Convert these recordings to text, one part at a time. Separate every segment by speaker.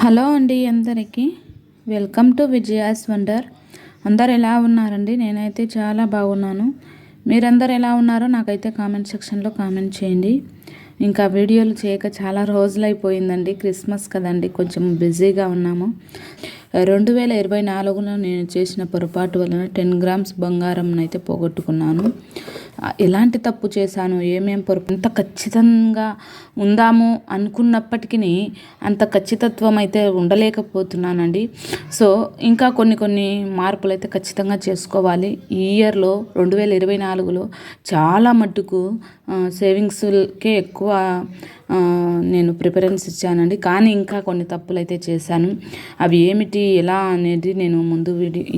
Speaker 1: Hello అండి అందరికీ welcome to Vijaya's wonder. అందరు ఎలా ఉన్నారండి? నేనైతే చాలా బాగున్నాను. మీరందరు ఎలా ఉన్నారో నాకైతే కామెంట్ సెక్షన్లో కామెంట్ చేయండి. ఇంకా వీడియోలు చేయక చాలా రోజులైపోయిందండి. క్రిస్మస్ కదండి, కొంచెం బిజీగా ఉన్నాము. 2024లో నేను చేసిన పొరపాటు వలన 10 గ్రామ్స్ బంగారం అయితే పోగొట్టుకున్నాను. ఎలాంటి తప్పు చేశాను, అంత ఖచ్చితంగా ఉందాము అనుకున్నప్పటికీ అంత ఖచ్చితత్వం అయితే ఉండలేకపోతున్నానండి. సో ఇంకా కొన్ని మార్పులు అయితే ఖచ్చితంగా చేసుకోవాలి. ఈ ఇయర్లో 2024లో చాలా మట్టుకు సేవింగ్స్కే ఎక్కువ నేను ప్రిఫరెన్స్ ఇచ్చానండి. కానీ ఇంకా కొన్ని తప్పులు అయితే చేశాను. అవి ఏమిటి, ఎలా అనేది నేను ముందు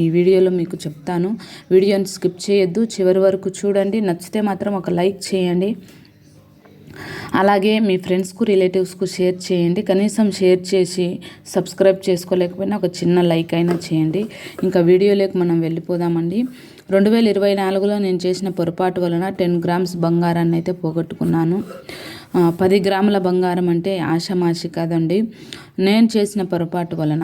Speaker 1: ఈ వీడియోలో మీకు చెప్తాను. వీడియోని స్కిప్ చేయొద్దు, చివరి వరకు చూడండి. నచ్చితే మాత్రం ఒక లైక్ చేయండి. అలాగే మీ ఫ్రెండ్స్కు, రిలేటివ్స్కు షేర్ చేయండి. కనీసం షేర్ చేసి సబ్స్క్రైబ్ చేసుకోలేకపోయినా ఒక చిన్న లైక్ అయినా చేయండి. ఇంకా వీడియోలోకి మనం వెళ్ళిపోదామండి. 2024లో నేను చేసిన పొరపాటు వలన 10 గ్రామ్స్ బంగారాన్ని అయితే పోగొట్టుకున్నాను. 10 గ్రాముల బంగారం అంటే ఆషామాషి కాదండి. నేను చేసిన పొరపాటు వలన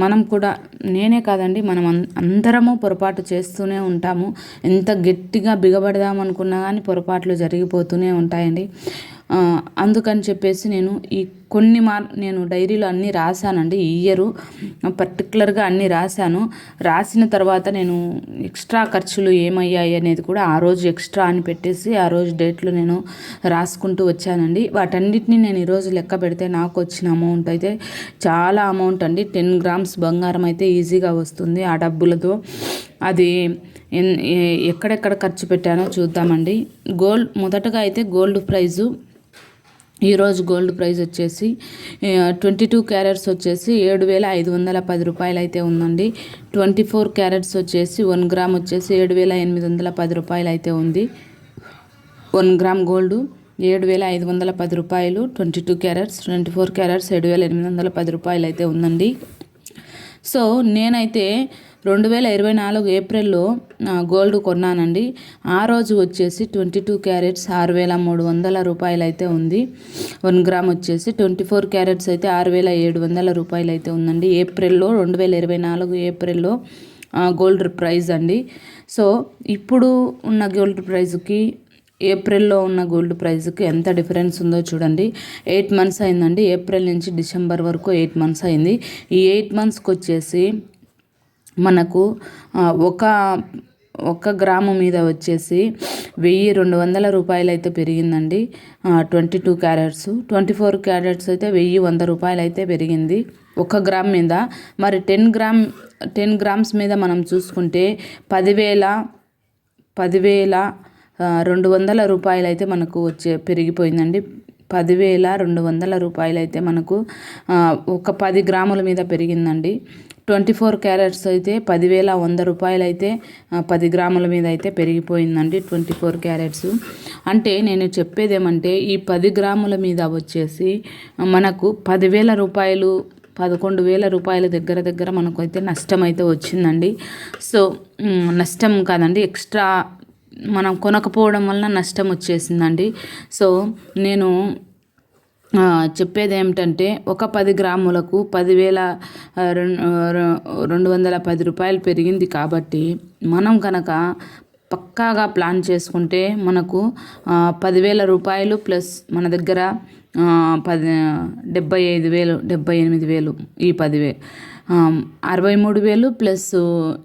Speaker 1: మనం కూడా, నేనే కాదండి, మనం అందరము పొరపాటు చేస్తూనే ఉంటాము. ఎంత గట్టిగా బిగబడదాం అనుకున్నా కానీ పొరపాట్లు జరిగిపోతూనే ఉంటాయండి. అందుకని చెప్పేసి నేను నేను డైరీలో అన్నీ రాశానండి. ఈ ఇయరు పర్టికులర్గా అన్నీ రాశాను. రాసిన తర్వాత నేను ఎక్స్ట్రా ఖర్చులు ఏమయ్యాయి అనేది కూడా ఆ రోజు ఎక్స్ట్రా అని పెట్టేసి ఆ రోజు డేట్లో నేను రాసుకుంటూ వచ్చానండి. వాటన్నిటిని నేను ఈరోజు లెక్క పెడితే నాకు వచ్చిన అమౌంట్ అయితే చాలా అమౌంట్ అండి. 10 గ్రామ్స్ బంగారం అయితే ఈజీగా వస్తుంది ఆ డబ్బులతో. అది ఎక్కడెక్కడ ఖర్చు పెట్టానో చూద్దామండి. మొదటగా అయితే గోల్డ్ ప్రైజు. ఈరోజు గోల్డ్ ప్రైస్ వచ్చేసి 22 క్యారెట్స్ వచ్చేసి 7,510 రూపాయలు అయితే ఉందండి. 24 క్యారెట్స్ వచ్చేసి 1 గ్రామ్ వచ్చేసి 7,810 రూపాయలు అయితే ఉంది. 1 గ్రామ్ గోల్డ్ 7,510 రూపాయలు. 22 క్యారెట్స్, 24 క్యారెట్స్ 7,810 రూపాయలు అయితే ఉందండి. సో నేనైతే 2024 ఏప్రిల్లో గోల్డ్ కొన్నానండి. ఆ రోజు వచ్చేసి 22 క్యారెట్స్ 6,300 రూపాయలు అయితే ఉంది. 1 గ్రామ్ వచ్చేసి 24 క్యారెట్స్ అయితే 6,700 రూపాయలు అయితే ఉందండి. ఏప్రిల్లో 2024 ఏప్రిల్లో గోల్డ్ ప్రైస్ అండి. సో ఇప్పుడు ఉన్న గోల్డ్ ప్రైజ్కి ఏప్రిల్లో ఉన్న గోల్డ్ ప్రైస్కి ఎంత డిఫరెన్స్ ఉందో చూడండి. 8 మంత్స్ అయిందండి. ఏప్రిల్ నుంచి డిసెంబర్ వరకు 8 మంత్స్ అయింది. ఈ 8 మంత్స్కి వచ్చేసి మనకు ఒక గ్రాము మీద వచ్చేసి 1,200 రూపాయలు అయితే పెరిగిందండి. 22 క్యారెట్స్, 24 క్యారెట్స్ అయితే 1,100 రూపాయలు అయితే పెరిగింది ఒక గ్రామ్ మీద. మరి 10 గ్రామ్స్ మీద మనం చూసుకుంటే 10,200 రూపాయలు అయితే మనకు పెరిగిపోయిందండి. 10,200 రూపాయలు అయితే మనకు ఒక 10 గ్రాముల మీద పెరిగిందండి. 24 క్యారెట్స్ అయితే 10,100 రూపాయలు అయితే 10 గ్రాముల మీద అయితే పెరిగిపోయిందండి 24 క్యారెట్స్. అంటే నేను చెప్పేది ఏమంటే ఈ 10 గ్రాముల మీద వచ్చేసి మనకు 10,000 రూపాయలు, 11,000 రూపాయల దగ్గర మనకు అయితే నష్టం అయితే వచ్చిందండి. సో నష్టం కాదండి, ఎక్స్ట్రా మనం కొనకపోవడం వలన నష్టం వచ్చేసిందండి. సో నేను చెప్పేది ఏమిటంటే ఒక 10 గ్రాములకు 10,210 రూపాయలు పెరిగింది కాబట్టి మనం కనుక పక్కాగా ప్లాన్ చేసుకుంటే మనకు 10,000 రూపాయలు ప్లస్ మన దగ్గర 75,000, 78,000, ఈ 10,000 63,000 ప్లస్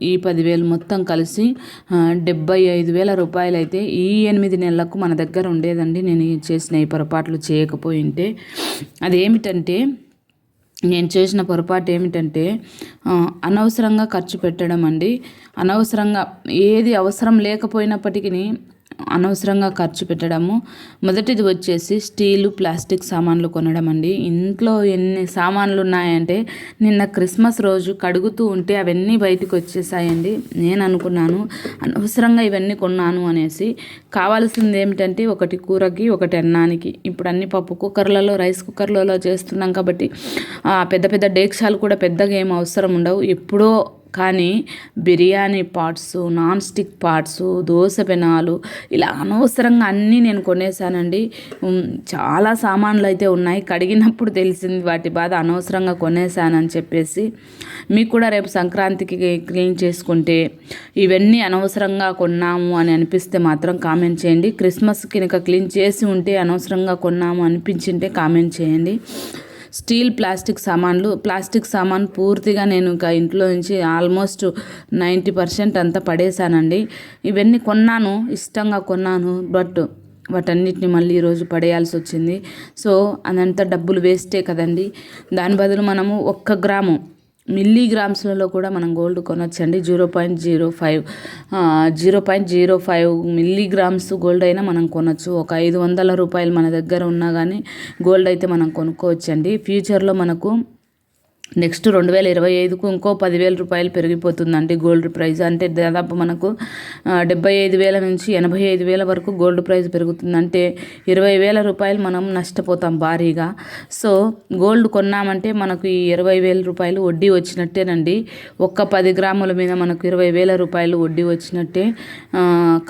Speaker 1: ఈ 10,000 మొత్తం కలిసి 75,000 రూపాయలు అయితే ఈ 8 నెలలకు మన దగ్గర ఉండేదండి. నేను చేసిన ఈ పొరపాట్లు చేయకపోయింటే అదేమిటంటే, నేను చేసిన పొరపాటు ఏమిటంటే అనవసరంగా ఖర్చు పెట్టడం అండి. అనవసరంగా ఏది అవసరం లేకపోయినప్పటికీ అనవసరంగా ఖర్చు పెట్టడము. మొదటిది వచ్చేసి స్టీలు, ప్లాస్టిక్ సామాన్లు కొనడం అండి. ఇంట్లో ఎన్ని సామాన్లు ఉన్నాయంటే నిన్న క్రిస్మస్ రోజు కడుగుతూ ఉంటే అవన్నీ బయటకు వచ్చేసాయండి. నేను అనుకున్నాను అనవసరంగా ఇవన్నీ కొన్నాను అనేసి. కావాల్సింది ఏమిటంటే ఒకటి కూరకి, ఒకటి అన్నానికి. ఇప్పుడు అన్ని పప్పు కుక్కర్లలో, రైస్ కుక్కర్లలో చేస్తున్నాం కాబట్టి పెద్ద పెద్ద డేక్షాలు కూడా పెద్దగా ఏం అవసరం ఉండవు. ఎప్పుడో కానీ biryani pots, non stick pots, dosa పెనాలు ఇలా అనవసరంగా అన్నీ నేను కొనేసానండి. చాలా సామాన్లు అయితే ఉన్నాయి. కడిగినప్పుడు తెలిసింది వాటి బాధ, అనవసరంగా కొనేసానని చెప్పేసి. మీకు కూడా రేపు సంక్రాంతికి క్లీన్ చేసుకుంటే ఇవన్నీ అనవసరంగా కొన్నాము అని అనిపిస్తే మాత్రం కామెంట్ చేయండి. క్రిస్మస్కి కనుక క్లీన్ చేసి ఉంటే అనవసరంగా కొన్నాము అనిపించింటే కామెంట్ చేయండి. స్టీల్ ప్లాస్టిక్ సామాన్ పూర్తిగా నేను ఇంకా ఇంట్లో నుంచి ఆల్మోస్ట్ 90% అంతా పడేశానండి. ఇవన్నీ కొన్నాను, ఇష్టంగా కొన్నాను, బట్ వాటన్నిటిని మళ్ళీ ఈరోజు పడేయాల్సి వచ్చింది. సో అదంతా డబ్బులు వేస్టే కదండి. దాని బదులు మనము 1 గ్రాము మిల్లీగ్రామ్స్లలో కూడా మనం గోల్డ్ కొనొచ్చండి. 0.05 మిల్లీగ్రామ్స్ గోల్డ్ అయినా మనం కొనొచ్చు. ఒక 500 రూపాయలు మన దగ్గర ఉన్నా కానీ గోల్డ్ అయితే మనం కొనుక్కోవచ్చండి. ఫ్యూచర్లో మనకు నెక్స్ట్ 2025కు ఇంకో 10,000 రూపాయలు పెరిగిపోతుందండి గోల్డ్ ప్రైస్. అంటే దాదాపు మనకు 75,000 నుంచి 85,000 వరకు గోల్డ్ ప్రైస్ పెరుగుతుంది. అంటే 20,000 రూపాయలు మనం నష్టపోతాం భారీగా. సో గోల్డ్ కొన్నామంటే మనకు ఈ 20,000 రూపాయలు వడ్డీ వచ్చినట్టేనండి. ఒక్క 10 గ్రాముల మీద మనకు 20,000 రూపాయలు వడ్డీ వచ్చినట్టే.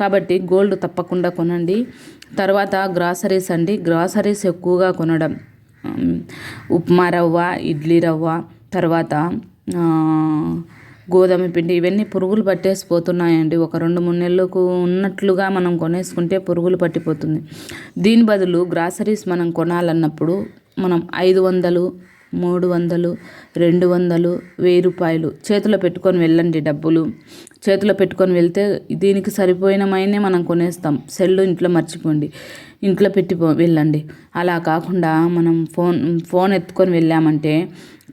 Speaker 1: కాబట్టి గోల్డ్ తప్పకుండా కొనండి. తర్వాత గ్రాసరీస్ అండి. గ్రాసరీస్ ఎక్కువగా కొనడం, ఉప్మా రవ్వ, ఇడ్లీ రవ్వ, తర్వాత గోధుమ పిండి, ఇవన్నీ పురుగులు పట్టేసిపోతున్నాయండి. ఒక 2-3 నెలలకు ఉన్నట్లుగా మనం కొనేసుకుంటే పురుగులు పట్టిపోతుంది. దీని బదులు గ్రాసరీస్ మనం కొనాలన్నప్పుడు మనం 500, 300, 200, 1000 రూపాయలు చేతిలో పెట్టుకొని వెళ్ళండి. డబ్బులు చేతిలో పెట్టుకొని వెళ్తే దీనికి సరిపోయినమైనే మనం కొనేస్తాం. సెల్లు ఇంట్లో మర్చిపోండి, ఇంట్లో పెట్టి వెళ్ళండి. అలా కాకుండా మనం ఫోన్ ఎత్తుకొని వెళ్ళామంటే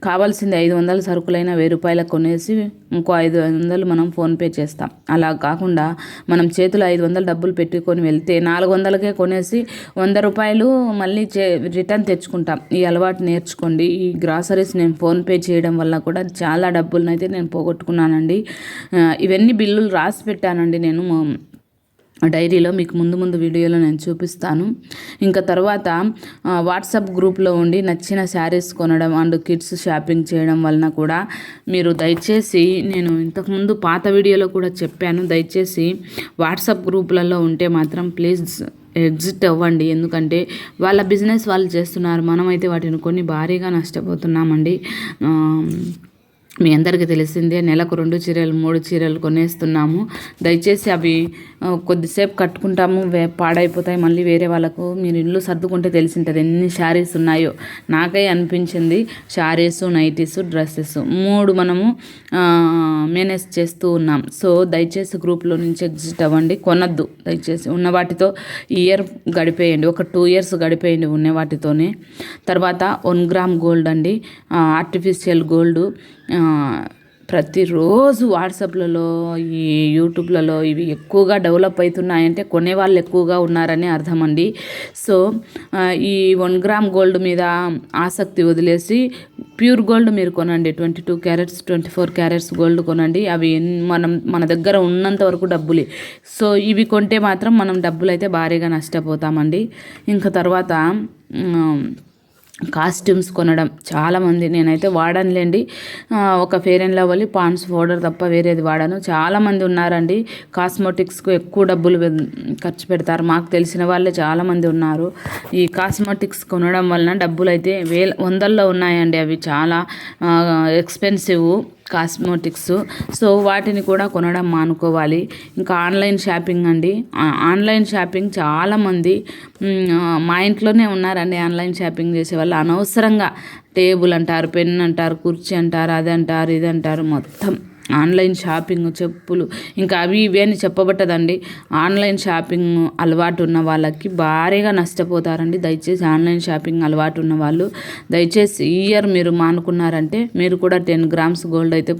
Speaker 1: కావాల్సింది 500 సరుకులైనా 1000 రూపాయలకు కొనేసి ఇంకో 500 మనం ఫోన్పే చేస్తాం. అలా కాకుండా మనం చేతిలో 500 డబ్బులు పెట్టుకొని వెళ్తే 400కే కొనేసి 100 రూపాయలు మళ్ళీ రిటర్న్ తెచ్చుకుంటాం. ఈ అలవాటు నేర్చుకోండి. ఈ గ్రాసరీస్ నేను ఫోన్పే చేయడం వల్ల కూడా చాలా డబ్బులను అయితే నేను పోగొట్టుకున్నానండి. ఇవన్నీ బిల్లులు రాసి పెట్టానండి నేను డైరీలో. మీకు ముందు వీడియోలో నేను చూపిస్తాను. ఇంకా తర్వాత వాట్సాప్ గ్రూప్లో ఉండి నచ్చిన శారీస్ కొనడం అండ్ కిడ్స్ షాపింగ్ చేయడం వలన కూడా మీరు దయచేసి, నేను ఇంతకుముందు పాత వీడియోలో కూడా చెప్పాను, దయచేసి వాట్సాప్ గ్రూపులలో ఉంటే మాత్రం ప్లీజ్ ఎగ్జిట్ అవ్వండి. ఎందుకంటే వాళ్ళ బిజినెస్ వాళ్ళు చేస్తున్నారు, మనమైతే వాటిని కొన్ని భారీగా నష్టపోతున్నామండి. మీ అందరికీ తెలిసిందే, నెలకు 2 చీరలు 3 చీరలు కొనేస్తున్నాము. దయచేసి అవి కొద్దిసేపు కట్టుకుంటాము, పాడైపోతాయి, మళ్ళీ వేరే వాళ్ళకు. మీరు ఇల్లు సర్దుకుంటే తెలిసింటుంది ఎన్ని శారీస్ ఉన్నాయో. నాకై అనిపించింది శారీస్, నైటీస్, డ్రెస్సెస్ 3 మనము మేనేజ్ చేస్తూ ఉన్నాం. సో దయచేసి గ్రూప్లో నుంచి ఎగ్జిట్ అవ్వండి, కొనద్దు దయచేసి. ఉన్న వాటితో ఇయర్ గడిపేయండి, ఒక 2 years గడిపేయండి ఉన్న వాటితోనే. తర్వాత 1 గ్రామ్ గోల్డ్ అండి, ఆర్టిఫిషియల్ గోల్డ్. ప్రతిరోజు వాట్సాప్లలో, ఈ యూట్యూబ్లలో ఇవి ఎక్కువగా డెవలప్ అవుతున్నాయంటే కొనేవాళ్ళు ఎక్కువగా ఉన్నారని అర్థం అండి. సో ఈ 1 గ్రామ్ గోల్డ్ మీద ఆసక్తి వదిలేసి ప్యూర్ గోల్డ్ మీరు కొనండి. 22 క్యారెట్స్ 24 క్యారెట్స్ గోల్డ్ కొనండి. అవి మన దగ్గర ఉన్నంత వరకు డబ్బులే. సో ఇవి కొంటే మాత్రం మనం డబ్బులు అయితే భారీగా నష్టపోతామండి. ఇంకా తర్వాత కాస్ట్యూమ్స్ కొనడం చాలామంది, నేనైతే వాడనులేండి, ఒక Fair and Lovely Pond's powder తప్ప వేరేది వాడాను. చాలామంది ఉన్నారండి కాస్మెటిక్స్కు ఎక్కువ డబ్బులు ఖర్చు పెడతారు. మాకు తెలిసిన వాళ్ళే చాలామంది ఉన్నారు. ఈ కాస్మెటిక్స్ కొనడం వలన డబ్బులు అయితే వందల్లో ఉన్నాయండి. అవి చాలా ఎక్స్పెన్సివ్ కాస్మెటిక్స్. సో వాటిని కూడా కొనడం మానుకోవాలి. ఇంకా ఆన్లైన్ షాపింగ్ అండి. ఆన్లైన్ షాపింగ్ చాలామంది మా ఇంట్లోనే ఉన్నారండి ఆన్లైన్ షాపింగ్ చేసేవాళ్ళు. అనవసరంగా టేబుల్ అంటారు, పెన్ అంటారు, కుర్చీ అంటారు, అది అంటారు, ఇది అంటారు, మొత్తం ఆన్లైన్ షాపింగ్, చెప్పులు, ఇంకా అవి ఇవి అని చెప్పబట్టదండి. ఆన్లైన్ షాపింగ్ అలవాటు ఉన్న వాళ్ళకి భారీగా నష్టపోతారండి. దయచేసి ఆన్లైన్ షాపింగ్ అలవాటు ఉన్న వాళ్ళు దయచేసి ఈ ఇయర్ మీరు మానుకున్నారంటే మీరు కూడా 10 గ్రామ్స్ గోల్డ్ అయితే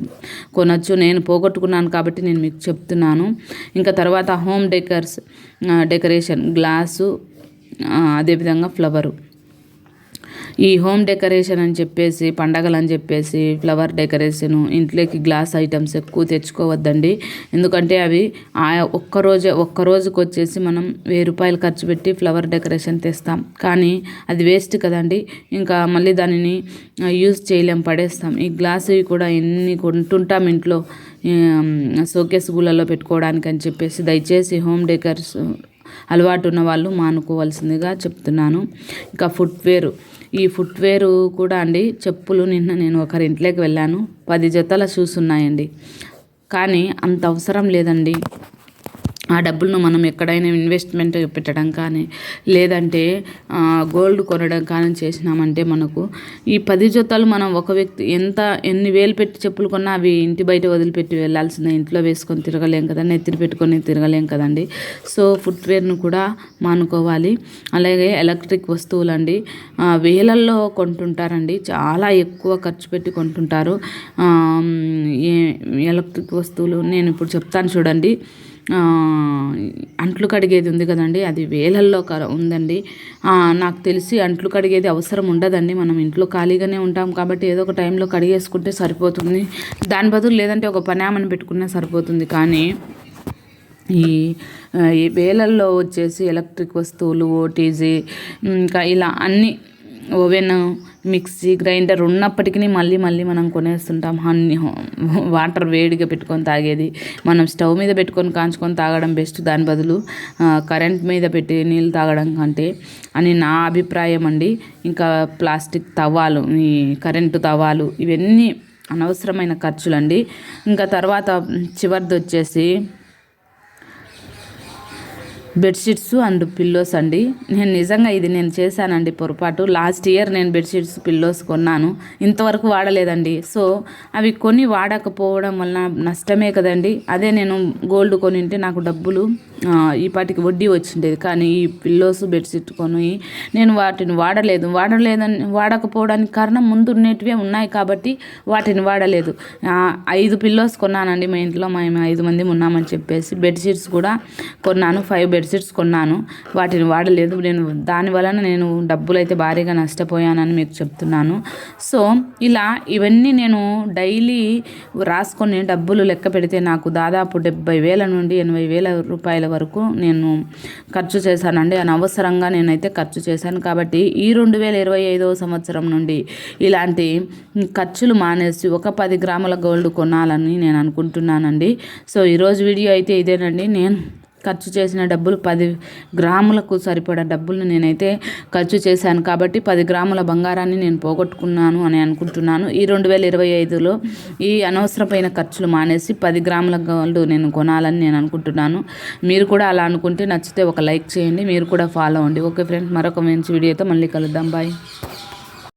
Speaker 1: కొనొచ్చు. నేను పోగొట్టుకున్నాను కాబట్టి నేను మీకు చెప్తున్నాను. ఇంకా తర్వాత హోమ్ డెకరేషన్, గ్లాసు, అదేవిధంగా ఫ్లవరు, ఈ హోమ్ డెకరేషన్ అని చెప్పేసి పండగలు అని చెప్పేసి ఫ్లవర్ డెకరేషను ఇంట్లోకి గ్లాస్ ఐటమ్స్ ఎక్కువ తెచ్చుకోవద్దండి. ఎందుకంటే అవి ఒక్క రోజుకి వచ్చేసి మనం 1000 రూపాయలు ఖర్చు పెట్టి ఫ్లవర్ డెకరేషన్ తెస్తాం, కానీ అది వేస్ట్ కదండి. ఇంకా మళ్ళీ దానిని యూజ్ చేయలేం, పడేస్తాం. ఈ గ్లాసు కూడా ఎన్ని కొంటుంటాం ఇంట్లో షోకేస్ గుళ్ళలో పెట్టుకోవడానికి అని చెప్పేసి. దయచేసి హోమ్ డెకర్స్ అలవాటు ఉన్న వాళ్ళు మానుకోవాల్సిందిగా చెప్తున్నాను. ఇంకా ఈ ఫుట్వేరు కూడా అండి, చెప్పులు నిన్న నేను ఒకరి ఇంట్లోకి వెళ్ళాను, 10 జతల షూస్ ఉన్నాయండి. కానీ అంత అవసరం లేదండి. ఆ డబ్బులను మనం ఎక్కడైనా ఇన్వెస్ట్మెంట్ పెట్టడం కానీ లేదంటే గోల్డ్ కొనడం కానీ చేసినామంటే మనకు ఈ 10 జతలు మనం ఒక వ్యక్తి ఎన్ని వేలు పెట్టి చెప్పులు కొన్నా అవి ఇంటి బయట వదిలిపెట్టి వెళ్ళాల్సిందే. ఇంట్లో వేసుకొని తిరగలేం కదా, నెత్తిని పెట్టుకొని తిరగలేం కదండి. సో ఫుట్వేర్ను కూడా మానుకోవాలి. అలాగే ఎలక్ట్రిక్ వస్తువులు అండి, వేలల్లో కొంటుంటారండి, చాలా ఎక్కువ ఖర్చు పెట్టి కొంటుంటారు ఎలక్ట్రిక్ వస్తువులు. నేను ఇప్పుడు చెప్తాను చూడండి. అంట్లు కడిగేది ఉంది కదండి, అది వేలల్లో ఉందండి. నాకు తెలిసి అంట్లు కడిగేది అవసరం ఉండదండి. మనం ఇంట్లో ఖాళీగానే ఉంటాం కాబట్టి ఏదో ఒక టైంలో కడిగేసుకుంటే సరిపోతుంది. దాని బదులు లేదంటే ఒక పనామని పెట్టుకున్నా సరిపోతుంది. కానీ ఈ వేలల్లో వచ్చేసి ఎలక్ట్రిక్ వస్తువులు, ఓటీజీ, ఇంకా ఇలా అన్నీ, ఓవెన్, మిక్సీ, గ్రైండర్ ఉన్నప్పటికీ మళ్ళీ మనం కొనేస్తుంటాం. వాటర్ వేడిగా పెట్టుకొని తాగేది మనం స్టవ్ మీద పెట్టుకొని కాంచుకొని తాగడం బెస్ట్, దాని బదులు కరెంట్ మీద పెట్టి నీళ్ళు తాగడం కంటే అని నా అభిప్రాయం అండి. ఇంకా ప్లాస్టిక్ తవ్వాలు, ఈ కరెంటు తవ్వాలు, ఇవన్నీ అనవసరమైన ఖర్చులండి. ఇంకా తర్వాత చివరిది వచ్చేసి బెడ్షీట్స్ అండ్ పిల్లోస్ అండి. నేను నిజంగా ఇది నేను చేశానండి పొరపాటు. లాస్ట్ ఇయర్ నేను బెడ్షీట్స్, పిల్లోస్ కొన్నాను, ఇంతవరకు వాడలేదండి. సో అవి కొని వాడకపోవడం వలన నష్టమే కదండి. అదే నేను గోల్డ్ కొనింటే నాకు డబ్బులు ఈ పాటికి వడ్డీ వచ్చిండేది. కానీ ఈ పిల్లోస్, బెడ్షీట్ కొని నేను వాటిని వాడకపోవడానికి కారణం ముందు ఉన్నటివే ఉన్నాయి కాబట్టి వాటిని వాడలేదు. 5 పిల్లోస్ కొన్నానండి మా ఇంట్లో, మేము 5 మంది ఉన్నామని చెప్పేసి. బెడ్షీట్స్ కూడా కొన్నాను, 5 బెడ్షీట్స్ కొన్నాను, వాటిని వాడలేదు. దానివలన నేను డబ్బులు అయితే భారీగా నష్టపోయానని మీకు చెప్తున్నాను. సో ఇలా ఇవన్నీ నేను డైలీ రాసుకొని డబ్బులు లెక్క పెడితే నాకు దాదాపు 70,000 నుండి 80,000 రూపాయల వరకు నేను ఖర్చు చేశానండి. అనవసరంగా నేనైతే ఖర్చు చేశాను. కాబట్టి ఈ 2025వ సంవత్సరం నుండి ఇలాంటి ఖర్చులు మానేసి ఒక 10 గ్రాముల గోల్డ్ కొనాలని నేను అనుకుంటున్నానండి. సో ఈరోజు వీడియో అయితే ఇదేనండి. నేను ఖర్చు చేసిన డబ్బులు 10 గ్రాములకు సరిపడా డబ్బులను నేనైతే ఖర్చు చేశాను. కాబట్టి 10 గ్రాముల బంగారాన్ని నేను పోగొట్టుకున్నాను అని అనుకుంటున్నాను. ఈ 2025లో ఈ అనవసరమైన ఖర్చులు మానేసి 10 గ్రాముల గోల్డ్ నేను కొనాలని నేను అనుకుంటున్నాను. మీరు కూడా అలా అనుకుంటే నచ్చితే ఒక లైక్ చేయండి, మీరు కూడా ఫాలో అవ్వండి. ఓకే ఫ్రెండ్స్, మరొక మంచి వీడియోతో మళ్ళీ కలుద్దాం. బాయ్.